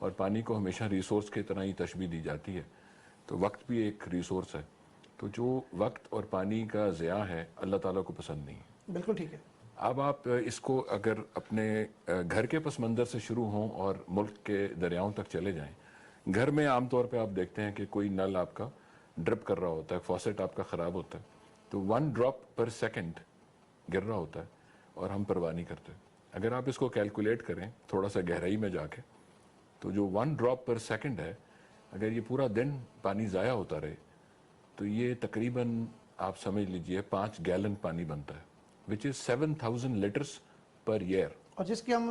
اور پانی کو ہمیشہ ریسورس کی طرح ہی تشبیہ دی جاتی ہے، تو وقت بھی ایک ریسورس ہے، تو جو وقت اور پانی کا ضیاع ہے اللہ تعالیٰ کو پسند نہیں ہے۔ بالکل ٹھیک ہے۔ اب آپ اس کو اگر اپنے گھر کے پس منظر سے شروع ہوں اور ملک کے دریاؤں تک چلے جائیں، گھر میں عام طور پہ آپ دیکھتے ہیں کہ کوئی نل آپ کا ڈرپ کر رہا ہوتا ہے، فوسٹ آپ کا خراب ہوتا ہے، تو 1 ڈراپ پر سیکنڈ گر رہا ہوتا ہے اور ہم پرواہ نہیں کرتے۔ اگر آپ اس کو کیلکولیٹ کریں تھوڑا سا گہرائی میں جا کے، تو جو 1 ڈراپ پر سیکنڈ ہے، اگر یہ پورا دن پانی ضائع ہوتا رہے تو یہ تقریباً آپ سمجھ لیجئے 5 گیلن پانی بنتا ہے، which is 7000 litres per year, اور جس کی ہم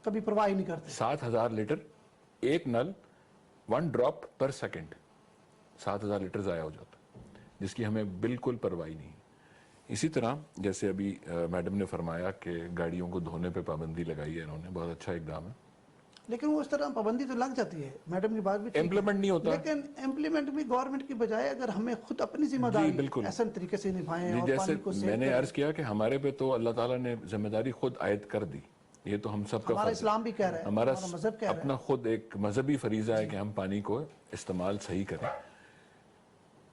کبھی پرواہ ہی نہیں کرتے۔ 7000 لیٹر ایک نل 1 ڈراپ پر سیکنڈ، 7000 لیٹر ضائع ہو جاتا ہے، جس کی ہمیں بالکل پرواہ نہیں۔ اسی طرح جیسے ابھی میڈم نے فرمایا کہ گاڑیوں کو دھونے پہ پابندی لگائی ہے انہوں نے، بہت اچھا اقدام ہے، لیکن وہ اس طرح پابندی تو لگ جاتی ہے، میڈم کی بات بھی ٹھیک ہے، امپلیمنٹ نہیں ہوتا۔ لیکن امپلیمنٹ بھی گورنمنٹ کی بجائے اگر ہمیں خود اپنی ذمہ داری بالکل احسن طریقے سے نبھائیں اور جیسے پانی کو سیو میں نے کریں۔ عرض کیا کہ ہمارے پہ تو اللہ تعالیٰ نے ذمہ داری خود عائد کر دی، یہ تو ہم سب کا ہمارا فرض ہے، اسلام بھی کہہ رہا ہے، ہمارا مذہب کہہ رہا ہے۔ اپنا خود ایک مذہبی فریضہ ہے کہ ہم پانی کو استعمال صحیح کریں۔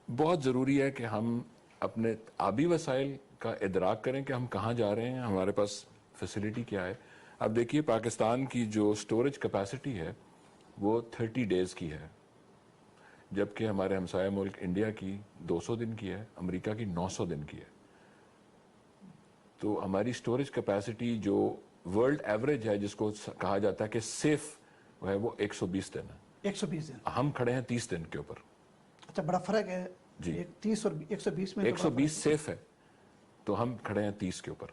بہت ضروری ہے کہ ہم اپنے آبی وسائل کا ادراک کریں کہ ہم کہاں جا رہے ہیں، ہمارے پاس فیسلٹی کیا ہے۔ اب دیکھیے پاکستان کی جو سٹوریج کیپیسٹی ہے وہ 30 ڈیز کی ہے، جبکہ ہمارے ہمسایہ ملک انڈیا کی 200 دن کی ہے، امریکہ کی 900 دن کی ہے۔ تو ہماری سٹوریج کیپیسٹی جو ورلڈ ایوریج ہے، جس کو کہا جاتا ہے کہ سیف ہے، وہ 120 دن ہے، 120 دن، ہم کھڑے ہیں 30 دن کے اوپر۔ اچھا بڑا فرق ہے جی 30 اور 120 میں۔ 120 سیف ہے تو ہم کھڑے ہیں 30 کے اوپر۔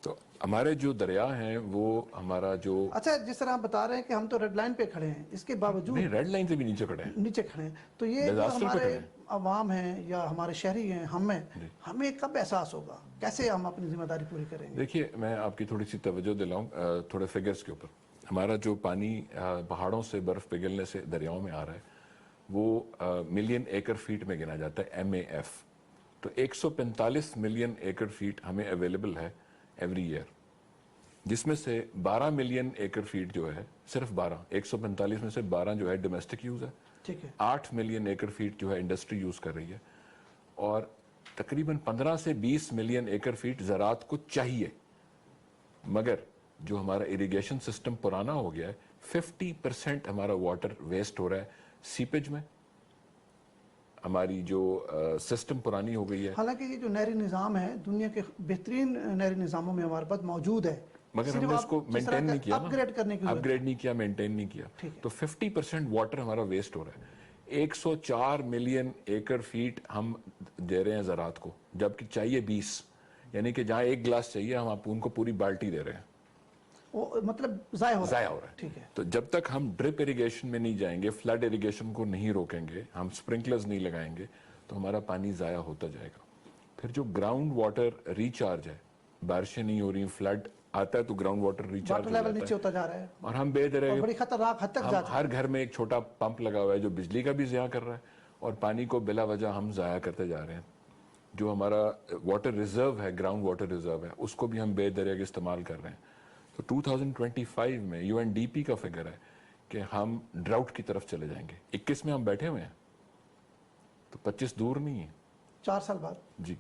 تو ہمارے جو دریا ہیں وہ ہمارا جو، اچھا جس طرح آپ بتا رہے ہیں کہ ہم تو ریڈ لائن پہ کھڑے ہیں، اس کے باوجود نہیں ریڈ لائن سے بھی نیچے کھڑے ہیں، نیچے کھڑے ہیں، تو یہ جو ڈیزاسٹر پہ ہمارے کھڑے ہیں۔ عوام ہیں یا ہمارے شہری ہیں، ہمیں کب احساس ہوگا، کیسے ہم اپنی ذمہ داری پوری کریں گے؟ دیکھیے میں آپ کی تھوڑی سی توجہ دلاؤں تھوڑے فگرز کے اوپر۔ ہمارا جو پانی پہاڑوں سے برف پگھلنے سے دریاؤں میں آ رہا ہے وہ ملین ایکر فیٹ میں گنا جاتا ہے، MAF۔ تو 145 ملین ایکر فیٹ ہمیں اویلیبل ہے ایوری ایئر، جس میں سے 12 ملین ایکر فیٹ جو ہے، صرف 12، 145 میں سے 12 جو ہے ڈومیسٹک یوز ہے، ٹھیک ہے، 8 ملین ایکر فیٹ جو ہے انڈسٹری یوز کر رہی ہے، اور تقریباً 15 سے 20 ملین ایکر فیٹ زراعت کو چاہیے۔ مگر جو ہمارا اریگیشن سسٹم پرانا ہو گیا ہے، 50% ہمارا واٹر ویسٹ ہو رہا ہے سیپیج میں، ہماری جو سسٹم پرانی ہو گئی ہے۔ حالانکہ یہ جو نہری نظام ہے دنیا کے بہترین نہری نظاموں میں ہمارے پاس موجود ہے، مگر ہم نے اس کو مینٹین نہیں کیا، اپ گریڈ کرنے کی اپ گریڈ نہیں کیا، مینٹین نہیں کیا، تو 50% واٹر ہمارا ویسٹ ہو رہا ہے۔ 104 ملین ایکر فیٹ ہم دے رہے ہیں زراعت کو، جبکہ چاہیے 20، یعنی کہ جہاں 1 گلاس چاہیے ہم آپ ان کو پوری بالٹی دے رہے ہیں، وہ مطلب ضائع ہو رہا ہے۔ ٹھیک ہے، تو جب تک ہم ڈرپ اریگیشن میں نہیں جائیں گے، فلڈ اریگیشن کو نہیں روکیں گے، ہم سپرنکلرز نہیں لگائیں گے، تو ہمارا پانی ضائع ہوتا جائے گا۔ پھر جو گراؤنڈ واٹر ریچارج ہے، بارشیں نہیں ہو رہی، فلڈ آتا ہے تو ground water recharge water level نیچے ہوتا جا رہا ہے، اور ہم بے درے بڑی خطرناک حد تک جاتا ہے۔ ہر گھر میں ایک چھوٹا پمپ لگا ہوا ہے جو بجلی کا بھی ضیاع کر رہا ہے، اور پانی کو بلا وجہ ہم ضائع کرتے جا رہے ہیں۔ جو ہمارا واٹر ریزرو ہے، گراؤنڈ واٹر ریزرو ہے، اس کو بھی ہم بے درے استعمال کر رہے ہیں۔ تو 2025 میں UNDP کا فگر ہے کہ ہم ڈراؤٹ کی طرف چلے جائیں گے۔ 21 میں ہم بیٹھے ہوئے ہیں تو 25 دور نہیں ہے، 4 سال بعد۔ جی،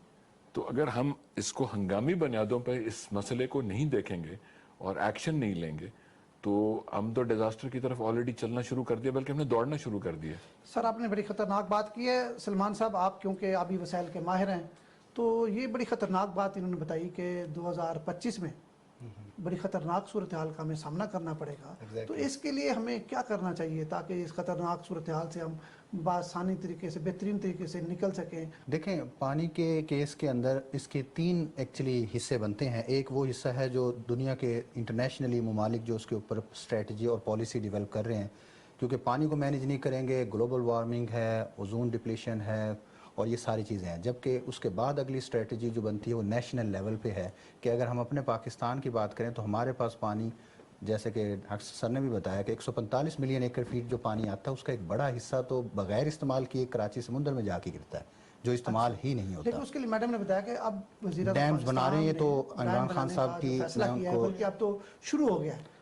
تو اگر ہم اس کو ہنگامی بنیادوں پہ اس مسئلے کو نہیں دیکھیں گے اور ایکشن نہیں لیں گے تو ہم تو ڈیزاسٹر کی طرف آلریڈی چلنا شروع کر دیا، بلکہ ہم نے دوڑنا شروع کر دیا۔ سر آپ نے بڑی خطرناک بات کی ہے سلمان صاحب، آپ کیونکہ آبی وسائل کے ماہر ہیں، تو یہ بڑی خطرناک بات انہوں نے بتائی کہ 2025 میں بڑی خطرناک صورتحال کا ہمیں سامنا کرنا پڑے گا۔ تو اس کے لیے ہمیں کیا کرنا چاہیے تاکہ اس خطرناک صورتحال سے ہم بآسانی طریقے سے، بہترین طریقے سے نکل سکیں؟ دیکھیں پانی کے کیس کے اندر اس کے 3 ایکچولی حصے بنتے ہیں۔ ایک وہ حصہ ہے جو دنیا کے انٹرنیشنلی ممالک جو اس کے اوپر اسٹریٹجی اور پالیسی ڈیولپ کر رہے ہیں، کیونکہ پانی کو مینیج نہیں کریں گے، گلوبل وارمنگ ہے، اوزون ڈپلیشن ہے، اور یہ ساری چیزیں ہیں۔ جبکہ اس کے بعد اگلی اسٹریٹجی جو بنتی ہے وہ نیشنل لیول پہ ہے کہ اگر ہم اپنے پاکستان کی بات کریں تو ہمارے پاس پانی، جیسے کہ ڈاکٹر سر نے بھی بتایا کہ 145 ملین ایکڑ فیٹ جو پانی آتا ہے اس کا ایک بڑا حصہ تو بغیر استعمال کیے کراچی سمندر میں جا کے گرتا ہے، جو استعمال ہی نہیں ہوتا۔ لیکن اس کے لیے میڈم نے بتایا کہ اب وزیر اعظم ڈیمز بنا رہے ہیں، یہ تو عمران خان صاحب کی فیصلہ کیا ہے، بلکہ اب تو شروع ہو گیا ہے۔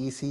EC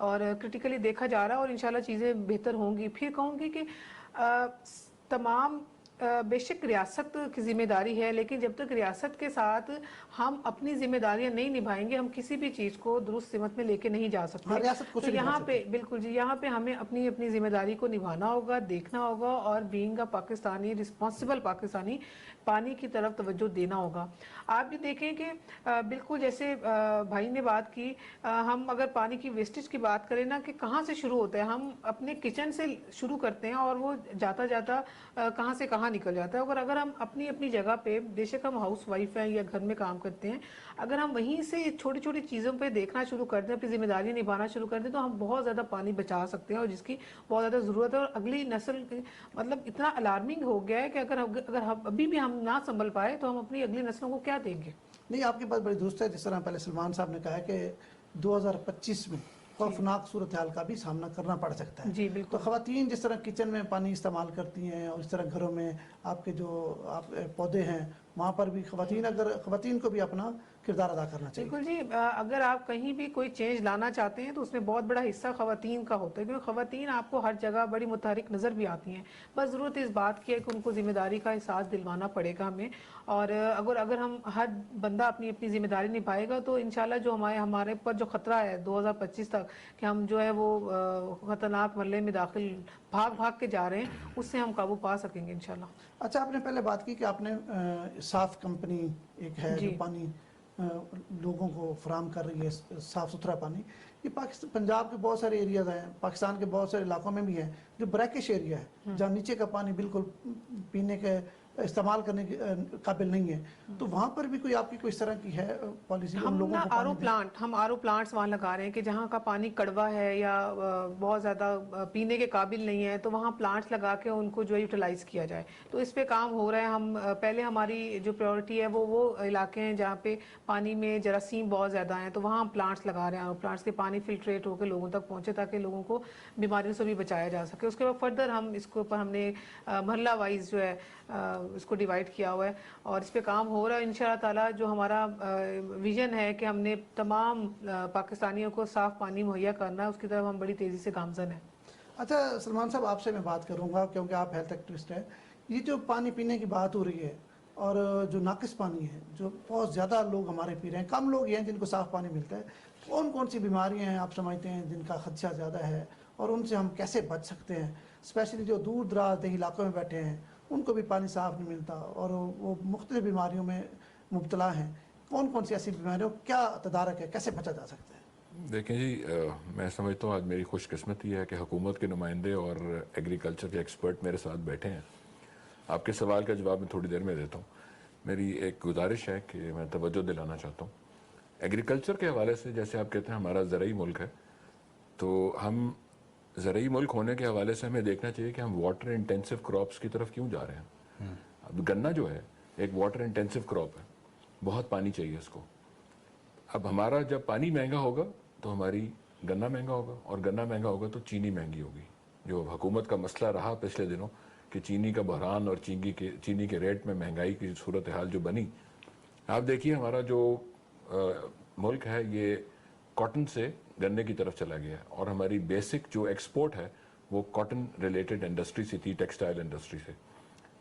اور کرٹیکلی دیکھا جا رہا ہے، اور انشاءاللہ چیزیں بہتر ہوں گی. پھر کہوں گی کہ تمام بے شک ریاست کی ذمہ داری ہے، لیکن جب تک ریاست کے ساتھ ہم اپنی ذمہ داریاں نہیں نبھائیں گے، ہم کسی بھی چیز کو درست سمت میں لے کے نہیں جا سکتے. ریاست کچھ تو نہیں کر یہاں سکتی. پہ بالکل جی، یہاں پہ ہمیں اپنی ذمہ داری کو نبھانا ہوگا، دیکھنا ہوگا، اور being a Pakistani, responsible Pakistani, پانی کی طرف توجہ دینا ہوگا. آپ بھی دیکھیں کہ بالکل جیسے بھائی نے بات کی، ہم اگر پانی کی ویسٹیج کی بات کریں نا، کہ کہاں سے شروع ہوتا ہے، ہم اپنے کچن سے شروع کرتے ہیں اور وہ جاتا جاتا کہاں سے کہاں نکل جاتا ہے. اگر ہم اپنی جگہ پہ، بے شک ہم ہاؤس وائف ہیں یا گھر میں کام کرتے ہیں، اگر ہم وہیں سے چھوٹی چھوٹی چیزوں پہ دیکھنا شروع کر دیں، اپنی ذمہ داری نبھانا شروع کر دیں، تو ہم بہت زیادہ پانی بچا سکتے ہیں، اور جس کی بہت زیادہ ضرورت ہے. اور اگلی نسل مطلب اتنا الارمنگ ہو گیا ہے کہ اگر ابھی بھی ہم نہ سنبھل پائے تو ہم اپنی اگلی نسلوں کو کیا دیں گے. نہیں، آپ کی بات بڑی درست ہے. جس طرح پہلے سلمان صاحب نے کہا ہے کہ 2025 میں خوفناک صورتحال کا بھی سامنا کرنا پڑ سکتا ہے. جی بالکل. تو خواتین جس طرح کچن میں پانی استعمال کرتی ہیں، اور اس طرح گھروں میں آپ کے جو پودے ہیں وہاں پر بھی خواتین کو بھی اپنا کردار ادا کرنا چاہیے. بالکل جی. اگر آپ کہیں بھی کوئی چینج لانا چاہتے ہیں تو اس میں بہت بڑا حصہ خواتین کا ہوتا ہے، کیونکہ خواتین آپ کو ہر جگہ بڑی متحرک نظر بھی آتی ہیں. بس ضرورت اس بات کی ہے کہ ان کو ذمہ داری کا احساس دلوانا پڑے گا ہمیں. اور اگر ہم ہر بندہ اپنی ذمہ داری نبھائے گا تو انشاءاللہ جو ہمارے پر جو خطرہ ہے 2025 تک کہ ہم جو ہے وہ خطرناک مرحلے میں داخل بھاگ کے جا رہے ہیں، اس سے ہم قابو پا سکیں گے انشاءاللہ. اچھا، آپ نے پہلے بات کی کہ آپ نے صاف کمپنی ایک ہے جو پانی لوگوں کو فراہم کر رہی ہے، صاف ستھرا پانی. یہ پنجاب کے بہت سارے ایریاز ہیں، پاکستان کے بہت سارے علاقوں میں بھی ہیں جو بریکش ایریا ہے، جہاں نیچے کا پانی بالکل پینے کے استعمال کرنے کے قابل نہیں ہے. تو وہاں پر بھی کوئی آپ کی کوئی اس طرح کی ہے پالیسی ان لوگوں کو ہم آر او پلانٹس وہاں لگا رہے ہیں کہ جہاں کا پانی کڑوا ہے یا بہت زیادہ پینے کے قابل نہیں ہے، تو وہاں پلانٹس لگا کے ان کو جو ہے یوٹیلائز کیا جائے. تو اس پہ کام ہو رہا ہے. پہلے ہماری جو پریورٹی ہے وہ علاقے ہیں جہاں پہ پانی میں جراثیم بہت زیادہ ہیں، تو وہاں ہم پلانٹس لگا رہے ہیں، اور پلانٹس کے پانی فلٹریٹ ہو کے لوگوں تک پہنچے تاکہ لوگوں کو بیماریوں سے بھی بچایا جا سکے. اس کے بعد فردر ہم اس کے اوپر ہم نے محلہ وائز جو ہے اس کو ڈیوائڈ کیا ہوا ہے، اور اس پہ کام ہو رہا ہے. انشاءاللہ تعالیٰ جو ہمارا ویژن ہے کہ ہم نے تمام پاکستانیوں کو صاف پانی مہیا کرنا ہے، اس کی طرف ہم بڑی تیزی سے گامزن ہیں. اچھا سلمان صاحب، آپ سے میں بات کروں گا کیونکہ آپ ہیلتھ ایکٹیوسٹ ہیں. یہ جو پانی پینے کی بات ہو رہی ہے اور جو ناقص پانی ہے جو بہت زیادہ لوگ ہمارے پی رہے ہیں، کم لوگ ہیں جن کو صاف پانی ملتا ہے، کون سی بیماریاں ہیں آپ سمجھتے ہیں جن کا خدشہ زیادہ ہے اور ان سے ہم کیسے بچ سکتے ہیں؟ اسپیشلی جو دور دراز دیہی علاقوں میں بیٹھے ہیں ان کو بھی پانی صاف نہیں ملتا اور وہ مختلف بیماریوں میں مبتلا ہیں. کون سی ایسی بیماریوں کیا تدارک ہے، کیسے بچا جا سکتا ہے؟ دیکھیں جی، میں سمجھتا ہوں آج میری خوش قسمتی ہے کہ حکومت کے نمائندے اور ایگریکلچر کے ایکسپرٹ میرے ساتھ بیٹھے ہیں. آپ کے سوال کا جواب میں تھوڑی دیر میں دیتا ہوں. میری ایک گزارش ہے کہ میں توجہ دلانا چاہتا ہوں ایگریکلچر کے حوالے سے. جیسے آپ کہتے ہیں ہمارا زرعی ملک ہے، تو ہم زرعی ملک ہونے کے حوالے سے ہمیں دیکھنا چاہیے کہ ہم واٹر انٹینسو کراپس کی طرف کیوں جا رہے ہیں. اب گنا جو ہے ایک واٹر انٹینسو کراپ ہے، بہت پانی چاہیے اس کو. اب ہمارا جب پانی مہنگا ہوگا تو ہماری گنا مہنگا ہوگا، اور گنا مہنگا ہوگا تو چینی مہنگی ہوگی. جو حکومت کا مسئلہ رہا پچھلے دنوں کہ چینی کا بحران اور چینی کے ریٹ میں مہنگائی کی صورتحال جو بنی. آپ دیکھیے ہمارا جو ملک ہے یہ کاٹن سے گنے کی طرف چلا گیا ہے، اور ہماری بیسک جو ایکسپورٹ ہے وہ کاٹن ریلیٹڈ انڈسٹری سے تھی، ٹیکسٹائل انڈسٹری سے.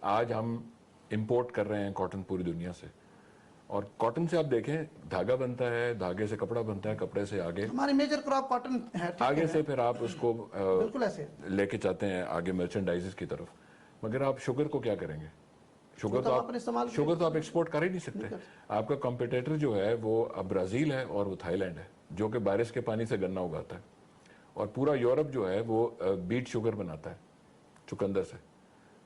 آج ہم امپورٹ کر رہے ہیں کاٹن پوری دنیا سے، اور کاٹن سے آپ دیکھیں دھاگا بنتا ہے، دھاگے سے کپڑا بنتا ہے، کپڑے سے آگے ہماری میجر کراپ کاٹن ہے. آگے سے پھر آپ اس کو بالکل ایسے لے کے چاہتے ہیں آگے مرچنڈائزز کی طرف. مگر آپ شوگر کو کیا کریں گے؟ شوگر تو آپ ایکسپورٹ کر ہی نہیں سکتے. آپ کا کمپیٹیٹر جو ہے وہ اب برازیل ہے اور وہ تھائی لینڈ ہے جو کہ بارش کے پانی سے گنا اگاتا ہے، اور پورا یورپ جو ہے وہ بیٹ شوگر بناتا ہے چقندر سے.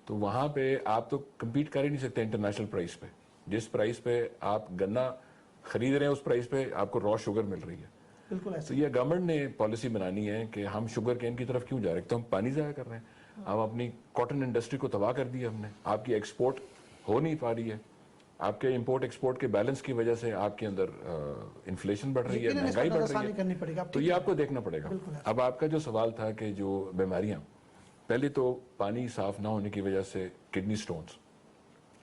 تو وہاں پہ آپ تو کمپیٹ کر ہی نہیں سکتے انٹرنیشنل پرائس پہ. جس پرائس پہ آپ گنا خرید رہے ہیں اس پرائس پہ آپ کو را شوگر مل رہی ہے. بالکل ایسے. تو یہ گورنمنٹ نے پالیسی بنانی ہے کہ ہم شوگر کین کی طرف کیوں جا رہے ہیں؟ تو ہم پانی ضائع کر رہے ہیں. ہم اپنی کاٹن انڈسٹری کو تباہ کر دیا ہم نے. آپ کی ایکسپورٹ ہو نہیں پا رہی ہے. آپ کے امپورٹ ایکسپورٹ کے بیلنس کی وجہ سے آپ کے اندر انفلیشن بڑھ رہی ہے، مہنگائی بڑھ رہی ہے. تو یہ آپ کو دیکھنا پڑے گا. اب آپ کا جو سوال تھا کہ جو بیماریاں، پہلے تو پانی صاف نہ ہونے کی وجہ سے کڈنی سٹونز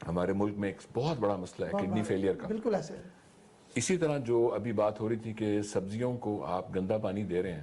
ہمارے ملک میں ایک بہت بڑا مسئلہ ہے، کڈنی فیلئر کا. بالکل ایسے. اسی طرح جو ابھی بات ہو رہی تھی کہ سبزیوں کو آپ گندا پانی دے رہے ہیں،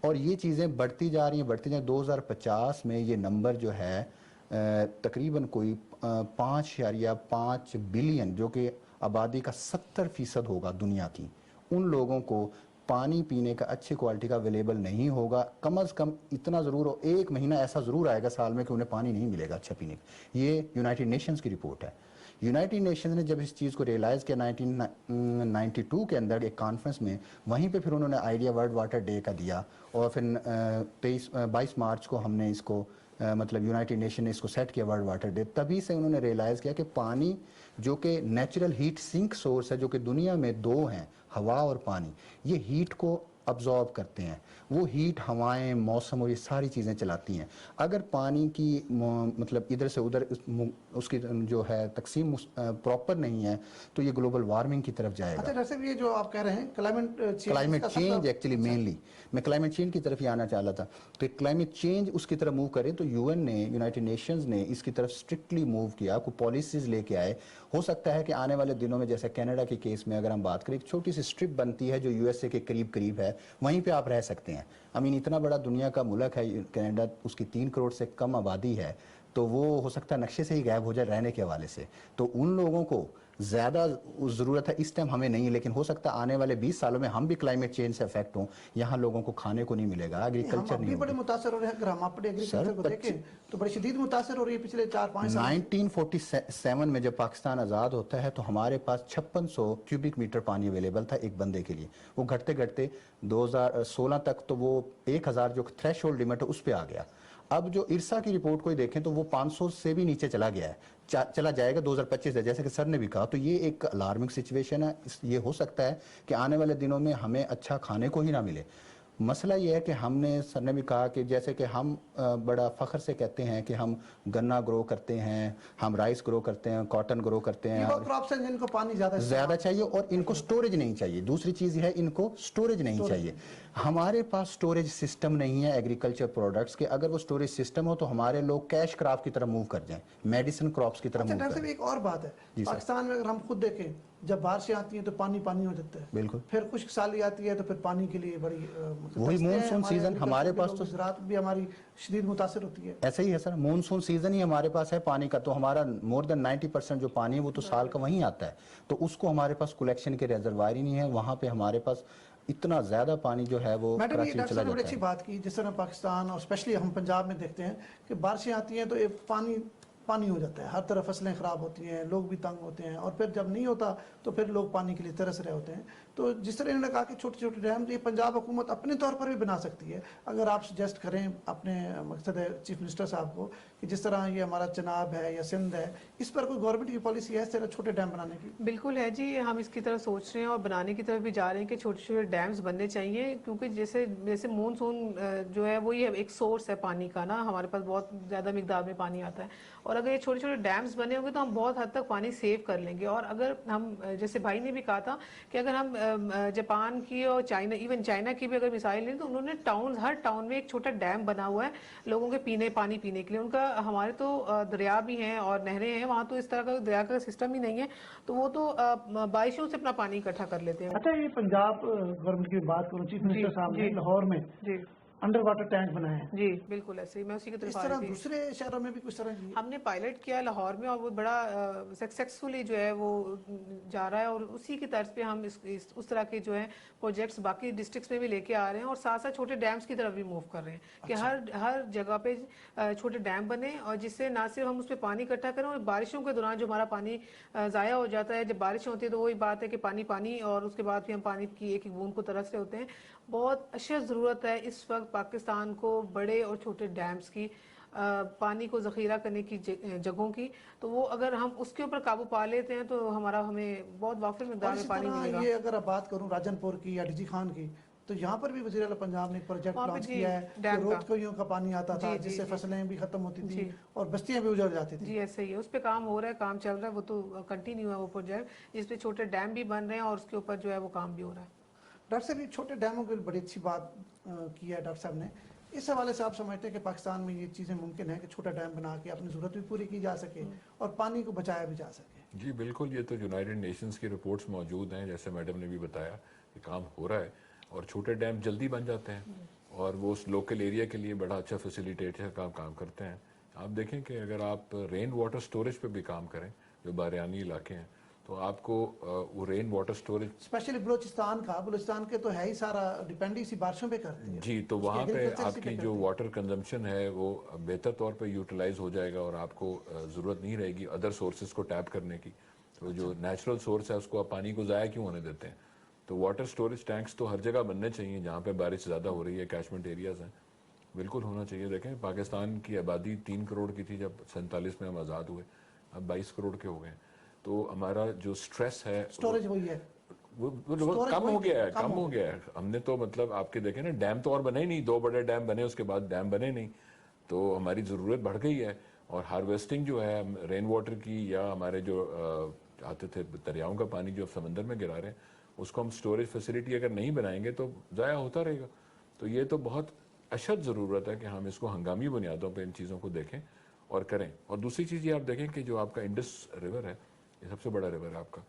اور یہ چیزیں بڑھتی جا رہی ہیں 2050 میں یہ نمبر جو ہے تقریباً کوئی 5.5 بلین جو کہ آبادی کا 70% ہوگا دنیا کی، ان لوگوں کو پانی پینے کا اچھی کوالٹی کا اویلیبل نہیں ہوگا. کم از کم اتنا ضرور ہو، 1 مہینہ ایسا ضرور آئے گا سال میں کہ انہیں پانی نہیں ملے گا اچھا پینے کا. یہ یونائٹڈ نیشنز کی رپورٹ ہے. یونائٹڈ نیشنز نے جب اس چیز کو ریئلائز کیا 1992 کے اندر ایک کانفرنس میں، وہیں پہ پھر انہوں نے آئیڈیا ورلڈ واٹر ڈے کا دیا، اور پھر 22 مارچ کو ہم نے اس کو مطلب یونائٹڈ نیشن نے اس کو سیٹ کیا ورلڈ واٹر ڈے. تبھی سے انہوں نے ریئلائز کیا کہ پانی جو کہ نیچرل ہیٹ سنک سورس ہے، جو کہ دنیا میں 2 ہیں، ہوا اور پانی، یہ ہیٹ کو ابزارب کرتے ہیں. وہ ہیٹ ہوائیں، موسم اور یہ ساری چیزیں چلاتی ہیں. اگر پانی کی مطلب ادھر سے ادھر اس کی جو ہے تقسیم پراپر نہیں ہے تو یہ گلوبل وارمنگ کی طرف جائے گا. اچھا ڈاکٹر صاحب، یہ جو آپ کہہ رہے ہیں کلائمیٹ چینج ایکچولی مینلی میں کلائمیٹ چینج کی طرف ہی آنا چاہ رہا تھا. تو کلائمیٹ چینج اس کی طرف موو کرے تو یو این نے، یونائٹڈ نیشنز نے اس کی طرف اسٹرکٹلی موو کیا، کوئی پالیسیز لے کے آئے. ہو سکتا ہے کہ آنے والے دنوں میں جیسے کینیڈا کے کیس میں اگر ہم بات کریں، ایک چھوٹی سی اسٹرپ بنتی ہے جو یو ایس اے کے قریب ہے، وہیں پہ آپ رہ سکتے ہیں. اتنا بڑا دنیا کا ملک ہے کینیڈا، اس کی 3 کروڑ سے کم آبادی ہے، تو وہ ہو سکتا ہے نقشے سے ہی غائب ہو جائے رہنے کے حوالے سے. تو ان لوگوں کو زیادہ ضرورت ہے اس ٹائم، ہمیں نہیں، لیکن ہو سکتا ہے آنے والے 20 سالوں میں ہم بھی کلائمیٹ چینج سے افیکٹ ہوں. یہاں لوگوں کو کھانے کو نہیں ملے گا، ایگریکلچر نہیں ہوگا. بڑے متاثر ہو رہے ہیں. اگر ہم اپنے ایگریکلچر کو دیکھیں تو بڑی شدید متاثر ہو رہی ہے پچھلے 4-5 سال. 1947 میں جب پاکستان آزاد ہوتا ہے تو ہمارے پاس 5600 کیوبک میٹر پانی اویلیبل تھا ایک بندے کے لیے. وہ گھٹتے گھٹتے 2016 تک تو وہ 1000 جو تھریش ہولڈ لمٹ ہے اس پہ آ گیا. اب جو ارسا کی رپورٹ کو دیکھیں تو وہ 500 سے بھی نیچے چلا گیا ہے، چلا جائے گا 2025 سے، جیسے کہ سر نے بھی کہا. تو یہ ایک الارمنگ سچویشن ہے. یہ ہو سکتا ہے کہ آنے والے دنوں میں ہمیں اچھا کھانے کو ہی نہ ملے. مسئلہ یہ ہے کہ ہم نے، سر نے بھی کہا کہ جیسے کہ ہم بڑا فخر سے کہتے ہیں کہ ہم گنا گرو کرتے ہیں، ہم رائس گرو کرتے ہیں، کاٹن گرو کرتے ہیں. یہ وہ کراپس ہیں جن کو پانی زیادہ چاہیے اور ان کو سٹوریج نہیں چاہیے. دوسری چیز یہ ہے ان کو سٹوریج نہیں چاہیے. ہمارے پاس سٹوریج سسٹم نہیں ہے ایگریکلچر پروڈکٹس کے. اگر وہ سٹوریج سسٹم ہو تو ہمارے لوگ کیش کراپ کی طرف موو کر جائیں، میڈیسن کراپس کی طرف موو ڈاکٹر کر صاحب جائیں. ایک اور بات ہے، پاکستان میں اگر ہم خود دیکھیں جب بارشیں آتی ہیں تو پانی ہو جاتا ہے. بالکل. پھر خشک سالی آتی ہے تو پھر پانی کے لیے بڑی وہی مونسون سیزن ہمارے پاس تو زراعت بھی ہماری شدید متاثر ہوتی ہے. ایسا ہی ہے سر، مونسون سیزن ہی ہمارے پاس ہے پانی کا. تو ہمارا مور دین 90% جو پانی ہے وہ تو سال کا وہیں آتا ہے. تو اس کو ہمارے پاس کلیکشن کے ریزروائر ہی نہیں ہے. وہاں پہ ہمارے پاس اتنا زیادہ پانی جو ہے وہ کراچی میں چلا بڑی جاتا اچھی ہے. بات کی. جس طرح پاکستان اور اسپیشلی ہم پنجاب میں دیکھتے ہیں کہ بارشیں آتی ہیں تو پانی ہو جاتا ہے، ہر طرف فصلیں خراب ہوتی ہیں، لوگ بھی تنگ ہوتے ہیں، اور پھر جب نہیں ہوتا تو پھر لوگ پانی کے لیے ترس رہے ہوتے ہیں. تو جس طرح انہوں نے کہا کہ چھوٹے چھوٹے ڈیم یہ پنجاب حکومت اپنے طور پر بھی بنا سکتی ہے. اگر آپ سجیسٹ کریں اپنے مقصد ہے چیف منسٹر صاحب کو کہ جس طرح یہ ہمارا چناب ہے یا سندھ ہے، اس پر کوئی گورنمنٹ کی پالیسی ہے اس طرح چھوٹے ڈیم بنانے کی؟ بالکل ہے جی، ہم اس کی طرف سوچ رہے ہیں اور بنانے کی طرف بھی جا رہے ہیں کہ چھوٹے چھوٹے ڈیمز بننے چاہیے. کیونکہ جیسے مونسون جو ہے وہ یہ ایک سورس ہے پانی کا نا، ہمارے پاس بہت زیادہ مقدار میں پانی آتا ہے. اور اگر یہ چھوٹے چھوٹے ڈیمز بنے ہوں گے تو ہم بہت حد تک پانی سیو کر لیں گے. اور اگر ہم جیسے بھائی نے بھی کہا تھا کہ اگر ہم جاپان کی اور چائنا، ایون چائنا کی بھی اگر مثال لیں تو انہوں نے ہر ٹاؤن میں ایک چھوٹا ڈیم بنا ہوا ہے لوگوں کے پانی پینے کے لیے. ان کا، ہمارے تو دریا بھی ہیں اور نہریں ہیں، وہاں تو اس طرح کا دریا کا سسٹم ہی نہیں ہے، تو وہ تو بارشوں سے اپنا پانی اکٹھا کر لیتے ہیں. اچھا، یہ پنجاب گورنمنٹ کی بات کروں، چیف منسٹر صاحب نے لاہور میں انڈر واٹر ٹینک بنائے ہیں. جی بالکل ایسے ہی، میں اسی کی طرف اس طرح دوسرے شہروں میں بھی کچھ طرح کی ہم نے پائلٹ کیا لاہور میں اور وہ بڑا سکسیسفلی جو ہے وہ جا رہا ہے. اور اسی کی طرز پہ ہم اس طرح کے جو ہے پروجیکٹس باقی ڈسٹرکٹس میں بھی لے کے آ رہے ہیں، اور ساتھ ساتھ چھوٹے ڈیمز کی طرف بھی موو کر رہے ہیں کہ ہر جگہ پہ چھوٹے ڈیم بنے، اور جس سے نہ صرف ہم اس پہ پانی اکٹھا کریں، اور بارشوں کے دوران جو ہمارا پانی ضائع ہو جاتا ہے، جب بارشیں ہوتی ہے تو وہی بات ہے کہ پانی اور اس کے بعد بھی ہم پانی کی ایک ایک بوند کو ترس رہے ہوتے ہیں. بہت اشد ضرورت ہے اس وقت پاکستان کو بڑے اور چھوٹے ڈیمز کی، پانی کو ذخیرہ کرنے کی جگہوں کی. تو وہ اگر ہم اس کے اوپر قابو پا لیتے ہیں تو ہمیں بہت وافر مقدار میں پانی ملے گا. یہ اگر آپ بات کروں راجن پور کی یا ڈی جی خان کی، تو یہاں پر بھی وزیر اعلیٰ پنجاب نے ایک پروجیکٹ لانچ کیا ہے کہ روت کا پانی آتا تھا جس سے فصلیں بھی ختم ہوتی تھی اور بستیاں بھی اجڑ جاتی تھی. جی ایسے ہی ہے، اس پہ کام ہو رہا ہے، کام چل رہا ہے، وہ تو کنٹینیو ہے وہ پروجیکٹ، جس پہ چھوٹے ڈیم بھی بن رہے ہیں اور اس کے اوپر جو ہے وہ کام بھی ہو رہا ہے. ڈاکٹر صاحب، یہ چھوٹے ڈیموں کی بڑی اچھی بات کی ہے ڈاکٹر صاحب نے. اس حوالے سے آپ سمجھتے ہیں کہ پاکستان میں یہ چیزیں ممکن ہیں کہ چھوٹا ڈیم بنا کے اپنی ضرورت بھی پوری کی جا سکے اور پانی کو بچایا بھی جا سکے؟ جی بالکل، یہ تو یونائٹڈ نیشنز کی رپورٹس موجود ہیں، جیسے میڈم نے بھی بتایا کہ کام ہو رہا ہے اور چھوٹے ڈیم جلدی بن جاتے ہیں اور وہ اس لوکل ایریا کے لیے بڑا اچھا فیسیلیٹیٹر کا کام کرتے ہیں. آپ دیکھیں کہ اگر آپ رین واٹر سٹوریج پہ بھی کام کریں جو باریانی علاقے ہیں تو آپ کو وہ rain water storage especially Balochistan کے تو ہے ہی سارا ڈیپینڈ اسی بارشوں پہ کرتی ہے جی, تو وہاں پہ آپ کی جو واٹر کنزمپشن ہے وہ بہتر طور پہ یوٹیلائز ہو جائے گا اور آپ کو ضرورت نہیں رہے گی ادر سورسز کو ٹیپ کرنے کی. تو جو نیچرل سورس ہے اس کو آپ پانی کو ضائع کیوں ہونے دیتے ہیں. تو واٹر سٹوریج ٹینکس تو ہر جگہ بننے چاہیے جہاں پہ بارش زیادہ ہو رہی ہے, کیچمنٹ ایریاز ہیں, بالکل ہونا چاہیے. دیکھیں پاکستان کی آبادی 3 کروڑ کی تھی جب 47 میں ہم آزاد ہوئے, اب 22 کروڑ کے ہو گئے ہیں. تو ہمارا جو سٹریس ہے سٹوریج وہی ہے, وہ کم ہو گیا ہے. ہم نے تو مطلب آپ کے دیکھیں نا ڈیم تو اور بنے ہی نہیں, 2 بڑے ڈیم بنے اس کے بعد ڈیم بنے نہیں. تو ہماری ضرورت بڑھ گئی ہے. اور ہارویسٹنگ جو ہے رین واٹر کی یا ہمارے جو آتے تھے دریاؤں کا پانی جو سمندر میں گرا رہے ہیں اس کو ہم سٹوریج فیسلٹی اگر نہیں بنائیں گے تو ضائع ہوتا رہے گا. تو یہ تو بہت اشد ضرورت ہے کہ ہم اس کو ہنگامی بنیادوں پہ ان چیزوں کو دیکھیں اور کریں. اور دوسری چیز یہ آپ دیکھیں کہ جو آپ کا انڈس ریور ہے یہ سب سے بڑا ریور ہے آپ کا,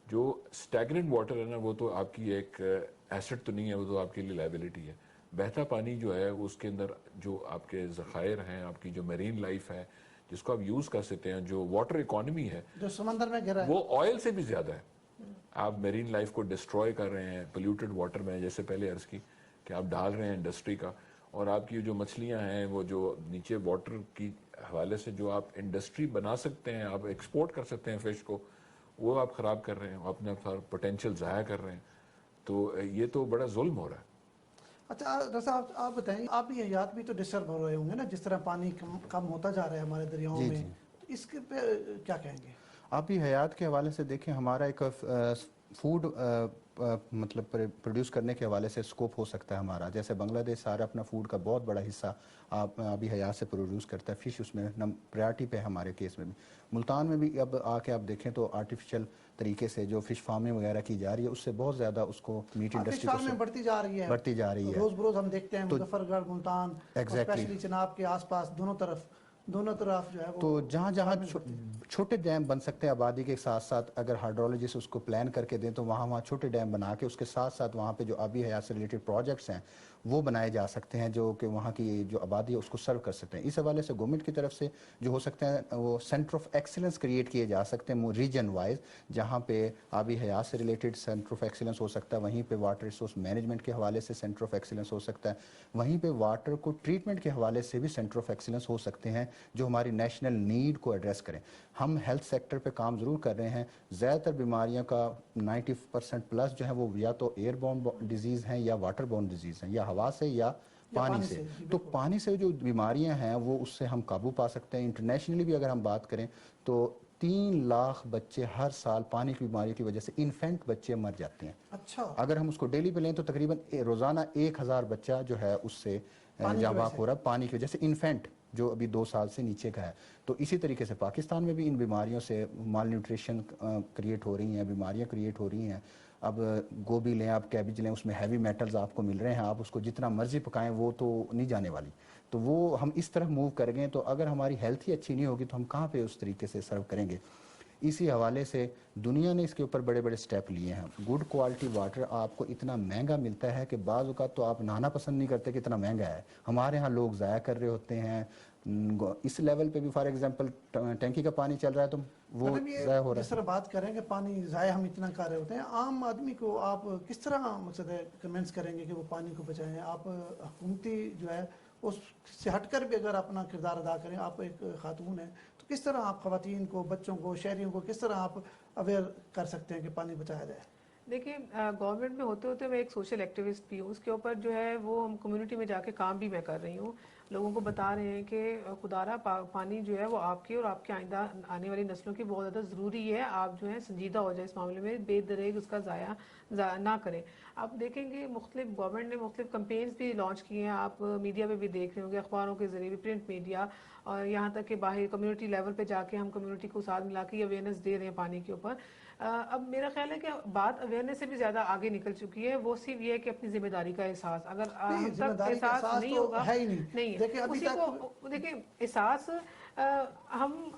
جو اسٹیگننٹ واٹر ہے نا وہ تو آپ کی ایک ایسٹ تو نہیں ہے, وہ تو آپ کے لیے لائبلٹی ہے. بہتا پانی جو ہے اس کے اندر جو آپ کے ذخائر ہیں, آپ کی جو میرین لائف ہے جس کو آپ یوز کر سکتے ہیں, جو واٹر اکانومی ہے جو سمندر میں گرا ہے وہ آئل سے بھی زیادہ ہے. آپ میرین لائف کو ڈسٹروائے کر رہے ہیں پولیوٹڈ واٹر میں, جیسے پہلے عرض کی کہ آپ ڈال رہے ہیں انڈسٹری کا. اور آپ کی جو مچھلیاں ہیں وہ جو نیچے واٹر کی حوالے سے جو آپ انڈسٹری بنا سکتے ہیں, آپ ایکسپورٹ کر سکتے ہیں فش کو, وہ آپ خراب کر رہے ہیں, اپنا پوٹینشیل ضائع کر رہے ہیں. تو یہ تو بڑا ظلم ہو رہا ہے. اچھا رضا آپ بتائیں, آپ بھی حیات بھی تو ڈسٹرب ہو رہے ہوں گے نا, جس طرح پانی کم ہوتا جا رہا ہے ہمارے دریاؤں میں, اس کے پہ کیا کہیں گے؟ آپ بھی حیات کے حوالے سے دیکھیں, ہمارا ایک فوڈ مطلب پروڈیوس کرنے کے حوالے سے اسکوپ ہو سکتا ہے ہمارا. جیسے بنگلہ دیش سارا اپنا فوڈ کا بہت بڑا حصہ آبی حیات سے پروڈیوس کرتا ہے, فش اس میں پریارٹی پہ ہمارے کیس میں بھی. ملتان میں بھی اب آ کے آپ دیکھیں تو آرٹیفیشل طریقے سے جو فش فارمنگ وغیرہ کی جا رہی ہے اس سے بہت زیادہ اس کو میٹ انڈسٹری فش فارمنگ بڑھتی جا رہی ہے روز بروز. ہم دیکھتے ہیں مظفر گڑھ, ملتان, اسپیشلی چناب کے آس پاس دونوں طرف جو ہے وہ, تو جہاں چھوٹے ڈیم بن سکتے ہیں آبادی کے ساتھ ساتھ, اگر ہائیڈرولوجسٹ اس کو پلان کر کے دیں تو وہاں چھوٹے ڈیم بنا کے اس کے ساتھ ساتھ وہاں پہ جو آبی حیات سے ریلیٹڈ پروجیکٹس ہیں وہ بنائے جا سکتے ہیں جو کہ وہاں کی جو آبادی ہے اس کو سرو کر سکتے ہیں. اس حوالے سے گورنمنٹ کی طرف سے جو ہو سکتے ہیں وہ سینٹر آف ایکسیلنس کریٹ کیے جا سکتے ہیں ریجن وائز, جہاں پہ آبی حیات سے ریلیٹڈ سینٹر آف ایکسیلنس ہو سکتا ہے, وہیں پہ واٹر ریسورس مینجمنٹ کے حوالے سے سینٹر آف ایکسیلنس ہو سکتا ہے, وہیں پہ واٹر کو ٹریٹمنٹ کے حوالے سے بھی سینٹر آف ایکسیلنس ہو سکتے ہیں جو ہماری نیشنل نیڈ کو ایڈریس کریں. ہم ہیلتھ سیکٹر پہ کام ضرور کر رہے ہیں. زیادہ تر بیماریوں کا 90% پلس جو ہے وہ یا تو ایئر بورن ڈیزیز ہیں یا واٹر بورن ڈیزیز ہیں, یا ہوا سے یا پانی سے. تو پانی سے جو بیماریاں ہیں وہ اس سے ہم قابو پا سکتے ہیں. انٹرنیشنلی بھی اگر ہم بات کریں تو 3 لاکھ بچے ہر سال پانی کی بیماری کی وجہ سے, انفینٹ بچے مر جاتے ہیں. اچھا, اگر ہم اس کو ڈیلی پہ لیں تو تقریباً روزانہ 1000 بچہ جو ہے اس سے جاں بحق ہو رہا ہے پانی کی وجہ سے, انفینٹ جو ابھی 2 سال سے نیچے کا ہے. تو اسی طریقے سے پاکستان میں بھی ان بیماریوں سے مال نیوٹریشن کریٹ ہو رہی ہیں, بیماریاں کریٹ ہو رہی ہیں. اب گوبھی لیں, آپ کیبج لیں, اس میں ہیوی میٹلز آپ کو مل رہے ہیں, آپ اس کو جتنا مرضی پکائیں وہ تو نہیں جانے والی. تو وہ ہم اس طرح موو کر گئے, تو اگر ہماری ہیلتھ ہی اچھی نہیں ہوگی تو ہم کہاں پہ اس طریقے سے سرو کریں گے. اسی حوالے سے دنیا نے اس کے اوپر بڑے بڑے سٹیپ لیے ہیں. گڈ کوالٹی واٹر آپ کو اتنا مہنگا ملتا ہے کہ بعض اوقات تو آپ نہانا پسند نہیں کرتے کہ اتنا مہنگا ہے. ہمارے ہاں لوگ ضائع کر رہے ہوتے ہیں اس لیول پہ بھی. فار ایگزامپل ٹینکی کا پانی چل رہا ہے تو وہ ضائع ہو رہا ہے. جس طرح بات کریں کہ پانی ضائع ہم اتنا کر رہے ہوتے ہیں, عام آدمی کو آپ کس طرح مقصد ہے کنوینس کریں گے کہ وہ پانی کو بچائیں؟ آپ حکومتی جو ہے اس سے ہٹ کر بھی اگر اپنا کردار ادا کریں, آپ ایک خاتون ہیں, تو کس طرح آپ خواتین کو, بچوں کو, شہریوں کو کس طرح آپ اویئر کر سکتے ہیں کہ پانی بچایا جائے؟ دیکھیں گورنمنٹ میں ہوتے ہوتے میں ایک سوشل ایکٹیوسٹ بھی ہوں, اس کے اوپر جو ہے وہ ہم کمیونٹی میں جا کے کام بھی میں کر رہی ہوں. لوگوں کو بتا رہے ہیں کہ خدارہ پانی جو ہے وہ آپ کی اور آپ کے آئندہ آنے والی نسلوں کی بہت زیادہ ضروری ہے. آپ جو ہے سنجیدہ ہو جائے اس معاملے میں, بے دریغ اس کا ضائع نہ کریں. آپ دیکھیں گے مختلف گورنمنٹ نے مختلف کمپینز بھی لانچ کیے ہیں, آپ میڈیا پہ بھی دیکھ رہے ہوں گے, اخباروں کے ذریعے بھی, پرنٹ میڈیا, اور یہاں تک کہ باہر کمیونٹی لیول پہ جا کے ہم کمیونٹی کو ساتھ ملا کے اویئرنیس دے رہے ہیں پانی کے اوپر. اب میرا خیال ہے کہ بات اویئرنیس سے بھی زیادہ آگے نکل چکی ہے. وہ صرف یہ ہے کہ اپنی ذمہ داری کا احساس, اگر ہم تک احساس نہیں ہوگا, نہیں ہے اسی کو دیکھیں احساس ہم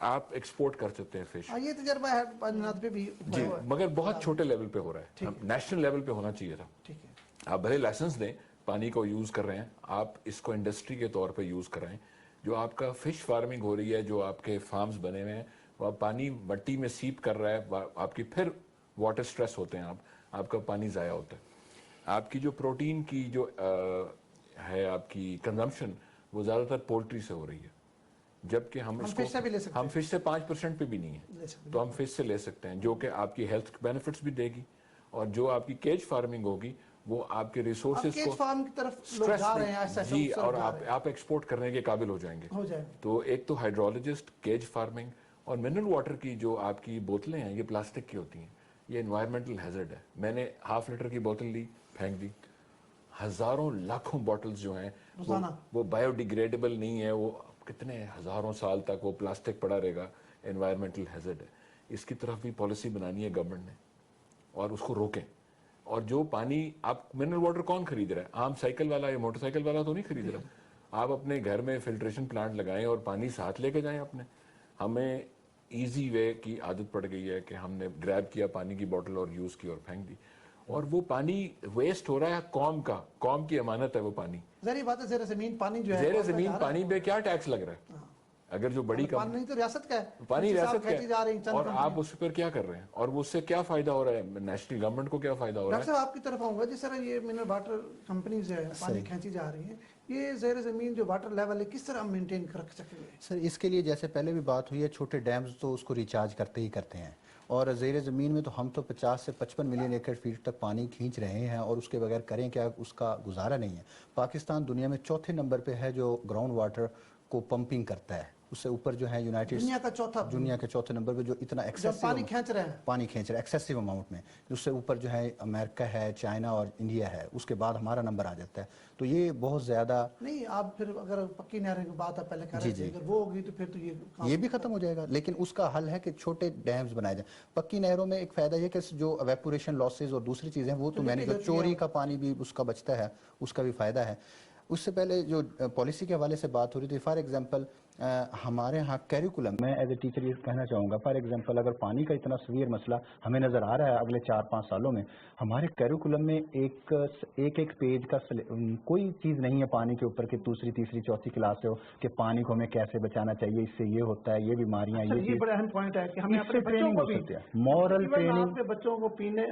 آپ ایکسپورٹ کر سکتے ہیں فش. یہ تجربہ ہے پنجاب پہ بھی جی مگر بہت چھوٹے لیول پہ ہو رہا ہے, نیشنل لیول پہ ہونا چاہیے تھا. ٹھیک ہے, آپ بھلے لائسنس دیں, پانی کو یوز کر رہے ہیں, آپ اس کو انڈسٹری کے طور پہ یوز کرائیں. جو آپ کا فش فارمنگ ہو رہی ہے, جو آپ کے فارمز بنے ہوئے ہیں, وہ پانی مٹی میں سیپ کر رہا ہے, آپ کی پھر واٹر سٹریس ہوتے ہیں, آپ کا پانی ضائع ہوتا ہے. آپ کی جو پروٹین کی جو ہے آپ کی کنزمپشن, وہ زیادہ تر پولٹری سے ہو رہی ہے, جبکہ ہم فش سے بھی لے سکتے ہم فش سے 5% پہ بھی نہیں ہے, تو ہم فش سے لے سکتے ہیں, جو کہ آپ کی ہیلتھ بینیفٹس بھی دے گی, اور جو آپ کی کیج فارمنگ ہوگی وہ آپ کے ریسورسز کو فارم کی طرف لوگ جا رہے ہیں, جی, اور آپ ایکسپورٹ کرنے کے قابل ہو جائیں گے. تو ایک تو ہائیڈرولوجسٹ, کیج فارمنگ, اور منرل واٹر کی جو آپ کی بوتلیں ہیں یہ پلاسٹک کی ہوتی ہیں, یہ انوائرمنٹل ہیزرڈ ہے. میں نے ½ لیٹر کی بوتل لی, پھینک دی. ہزاروں لاکھوں بوٹلز جو ہیں وہ بایو ڈیگریڈیبل نہیں ہے, وہ کتنے ہزاروں سال تک وہ پلاسٹک پڑا رہے گا. انوائرمنٹل ہیزرڈ ہے. اس کی طرف بھی پالیسی بنانی ہے گورنمنٹ نے, اور اس کو روکیں. اور جو پانی آپ منرل واٹر کون خرید رہا ہے؟ عام سائیکل والا یا موٹر سائیکل والا تو نہیں خرید رہا. آپ اپنے گھر میں فلٹریشن پلانٹ لگائیں اور پانی ساتھ لے کے جائیں اپنے. ہمیں ایزی وے کی عادت پڑ گئی ہے کہ ہم نے گریب کیا پانی کی بوٹل اور یوز کی اور پھینک دی, اور وہ پانی ویسٹ ہو رہا ہے. قوم کی امانت ہے وہ پانی. ظاہر بات ہے, زیر زمین پانی جو ہے, زیر زمین پانی پہ کیا ٹیکس لگ رہا ہے؟ اگر جو بڑی پانی تو ریاست کا ہے, پانی ریاست کا ہے, اور آپ اس پر کیا کر رہے ہیں, اور اس سے کیا فائدہ ہو رہا ہے, نیشنل گورنمنٹ کو کیا فائدہ ہو رہا ہے؟ ڈاکٹر صاحب آپ کی طرف آؤں گا. جس طرح یہ منرل واٹر کمپنیز ہے پانی کھینچی جا رہی ہیں, یہ زیر زمین جو واٹر لیول ہے کس طرح ہم مینٹین رکھ سکیں گے؟ سر اس کے لیے جیسے پہلے بھی بات ہوئی ہے, چھوٹے ڈیمز تو اس کو ریچارج کرتے ہی کرتے ہیں, اور زیر زمین میں تو ہم تو 50 سے 55 ملین ایکڑ فیٹ تک پانی کھینچ رہے ہیں, اور اس کے بغیر کریں کیا, اس کا گزارا نہیں ہے. پاکستان دنیا میں چوتھے نمبر پہ ہے جو گراؤنڈ واٹر کو پمپنگ کرتا ہے. اس سے اوپر جو ہے یونائٹڈ دنیا کے چوتھے نمبر پہ جو اتنا پانی کھینچ رہے ہیں ایکسیسو اماؤنٹ میں. اس سے اوپر جو ہے امریکہ ہے, چائنا اور انڈیا ہے, اس کے بعد ہمارا نمبر آ جاتا ہے. تو یہ بہت زیادہ نہیں. آپ پھر اگر پکی نہریں کی بات آپ پہلے کر رہے تھے, اگر وہ ہوگی تو پھر تو یہ بھی ختم ہو جائے گا. لیکن اس کا حل ہے کہ چھوٹے ڈیمز بنائے جائیں. پکی نہروں میں ایک فائدہ یہ کہ جو ایویپوریشن لاسز اور دوسری چیزیں وہ تو میں نے جو چوری کا پانی بھی اس کا بچتا ہے, اس کا بھی فائدہ ہے. اس سے پہلے جو پالیسی کے حوالے سے بات ہو رہی تھی, فار ایگزامپل ہمارے ہاں کیریکولم, میں ایز اے ٹیچر یہ کہنا چاہوں گا, فار ایگزامپل اگر پانی کا اتنا سویر مسئلہ ہمیں نظر آ رہا ہے اگلے 4-5 سالوں میں, ہمارے کیریکولم میں ایک پیج کا کوئی چیز نہیں ہے پانی کے اوپر کہ دوسری تیسری چوتھی کلاس سے ہو کہ پانی کو ہمیں کیسے بچانا چاہیے, اس سے یہ ہوتا ہے, یہ بیماریاں, یہ بڑا اہم پوائنٹ ہے کہ ہمیں اپنے ٹریننگ ہو سکتی ہے, مورل ٹریننگ. بچوں کو پینے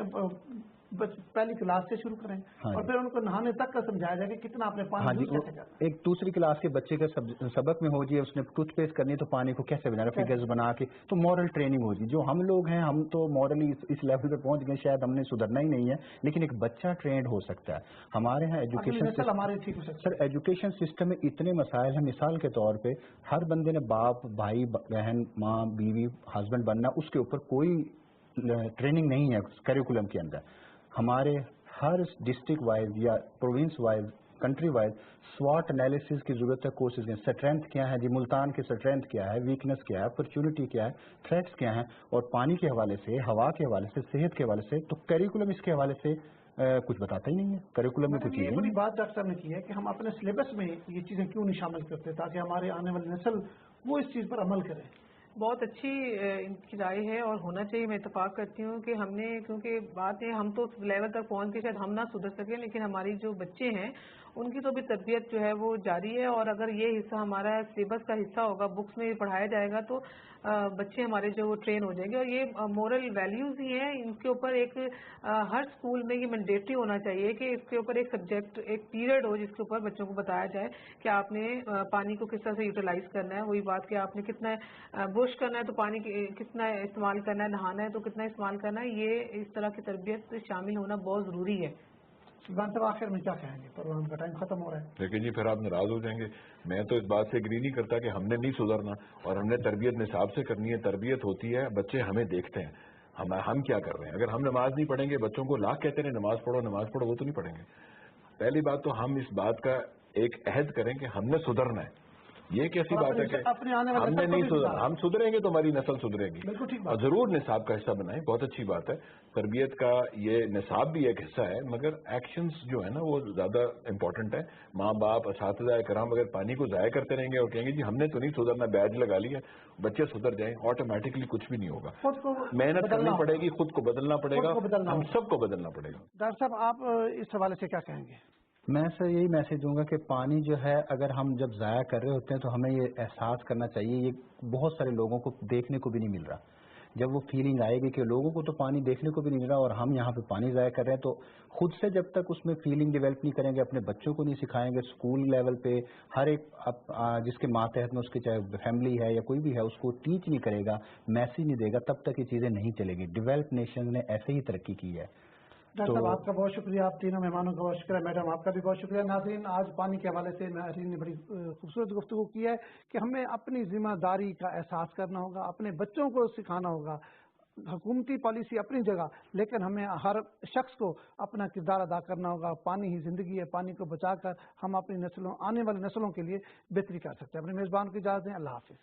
پہلی کلاس سے شروع کریں, اور پھر ان کو نہانے تک کا سمجھایا جائے کہ کتنا اپنے پانی یوز کیسے کرنا ہے. ایک دوسری کلاس کے بچے کے سبق میں ہو جائے, اس نے ٹوتھ پیسٹ کرنی تو پانی کو کیسے بنانا, فگرز بنا کے, تو مورل ٹریننگ ہو جائے. جو ہم لوگ ہیں ہم تو مورلی اس لیول پہ پہنچ گئے, شاید ہم نے سدھرنا ہی نہیں ہے, لیکن ایک بچہ ٹرینڈ ہو سکتا ہے. ہمارے یہاں ایجوکیشن سسٹم میں اتنے مسائل ہیں. مثال کے طور پہ ہر بندے نے باپ, بھائی, بہن, ماں, بیوی, ہسبینڈ بننا, اس کے اوپر کوئی ٹریننگ نہیں ہے کریکولم کے اندر. ہمارے ہر ڈسٹرکٹ وائز یا پروونس وائز, کنٹری وائز سواٹ انالیسز کی ضرورت ہے. کورسز ہیں, اسٹرینتھ کیا ہے جی, ملتان کی اسٹرینتھ کیا ہے, ویکنس کیا ہے, اپرچونٹی کیا ہے, تھریٹس کیا ہیں, اور پانی کے حوالے سے, ہوا کے حوالے سے, صحت کے حوالے سے. تو کریکولم اس کے حوالے سے کچھ بتاتا ہی نہیں ہے. کریکولم میں کچھ یہ بڑی بات ڈاکٹر صاحب نے کی ہے کہ ہم اپنے سلیبس میں یہ چیزیں کیوں نہیں شامل کرتے, تاکہ ہمارے آنے والی نسل وہ اس چیز پر عمل کرے. بہت اچھی ان کی رائے ہے, اور ہونا چاہیے. میں اتفاق کرتی ہوں کہ ہم نے, کیونکہ بات ہے ہم تو اس لیول تک پہنچ کے شاید ہم نہ سدھر سکیں, لیکن ہماری جو بچے ہیں ان کی تو بھی تربیت جو ہے وہ جاری ہے. اور اگر یہ حصہ ہمارا سلیبس کا حصہ ہوگا, بکس میں پڑھایا جائے گا, تو بچے ہمارے جو وہ ٹرین ہو جائیں گے. اور یہ مورل ویلیوز ہی ہیں, ان کے اوپر ایک ہر اسکول میں یہ مینڈیٹری ہونا چاہیے کہ اس کے اوپر ایک سبجیکٹ, ایک پیریڈ ہو جس کے اوپر بچوں کو بتایا جائے کہ آپ نے پانی کو کس طرح سے یوٹیلائز کرنا ہے. وہی بات کہ آپ نے کتنا برش کرنا ہے تو پانی کتنا استعمال کرنا ہے, نہانا ہے تو کتنا استعمال کرنا ہے. یہ اس طرح کی تربیت شامل ہونا بہت ضروری ہے. سلطان صاحب آخر میں کیا کہیں گے, پروگرام کا ٹائم ختم ہو رہا ہے. لیکن جی پھر آپ ناراض ہو جائیں گے. میں تو اس بات سے اگری نہیں کرتا کہ ہم نے نہیں سدھرنا, اور ہم نے تربیت نصاب سے کرنی ہے. تربیت ہوتی ہے, بچے ہمیں دیکھتے ہیں ہم کیا کر رہے ہیں. اگر ہم نماز نہیں پڑھیں گے, بچوں کو لاکھ کہتے ہیں نماز پڑھو, وہ تو نہیں پڑھیں گے. پہلی بات تو ہم اس بات کا ایک عہد کریں کہ ہم نے سدھرنا ہے, یہ کیسی اور بات ہے کہ اپنی آنے والی ہم نے نسل کو نہیں بھی سدھر سدھاریں۔ ہم سدھریں گے تو ہماری نسل سدھرے گی، بالکل ٹھیک اور بات۔ ضرور نصاب کا حصہ بنائیں، بہت اچھی بات ہے۔ تربیت کا یہ نصاب بھی ایک حصہ ہے، مگر ایکشنز جو ہے نا وہ زیادہ امپورٹنٹ ہے۔ ماں باپ، اساتذہ کرام اگر پانی کو ضائع کرتے رہیں گے اور کہیں گے جی ہم نے تو نہیں سدھرنا، بیج لگا لیا، بچے سدھر جائیں، آٹومیٹکلی کچھ بھی نہیں ہوگا۔ خود کو محنت بدلنا کرنی ہوگا۔ پڑے گی، خود کو بدلنا پڑے خود گا، کو بدلنا ہم ہوگا۔ سب کو بدلنا پڑے گا۔ ڈاکٹر صاحب آپ اس حوالے سے کیا کہیں گے؟ میں سر یہی میسج دوں گا کہ پانی جو ہے اگر ہم جب ضائع کر رہے ہوتے ہیں تو ہمیں یہ احساس کرنا چاہیے، یہ بہت سارے لوگوں کو دیکھنے کو بھی نہیں مل رہا۔ جب وہ فیلنگ آئے گی کہ لوگوں کو تو پانی دیکھنے کو بھی نہیں مل رہا اور ہم یہاں پہ پانی ضائع کر رہے ہیں، تو خود سے جب تک اس میں فیلنگ ڈیولپ نہیں کریں گے، اپنے بچوں کو نہیں سکھائیں گے، اسکول لیول پہ ہر ایک جس کے ماتحت میں اس کے چاہے فیملی ہے یا کوئی بھی ہے اس کو ٹیچ نہیں کرے گا، میسج نہیں دے گا، تب تک یہ چیزیں نہیں چلے گی۔ ڈیولپ نیشن نے ایسے ہی ترقی کی ہے۔ ڈاکٹر صاحب آپ کا بہت شکریہ، آپ تینوں مہمانوں کا بہت شکریہ، میڈم آپ کا بھی بہت شکریہ۔ ناظرین، آج پانی کے حوالے سے ناظرین نے بڑی خوبصورت گفتگو کی ہے کہ ہمیں اپنی ذمہ داری کا احساس کرنا ہوگا، اپنے بچوں کو سکھانا ہوگا۔ حکومتی پالیسی اپنی جگہ، لیکن ہمیں ہر شخص کو اپنا کردار ادا کرنا ہوگا۔ پانی ہی زندگی ہے، پانی کو بچا کر ہم اپنی نسلوں، آنے والی نسلوں کے لیے بہتری کر سکتے ہیں۔ اپنے میزبان کو اجازت دیں، اللہ حافظ۔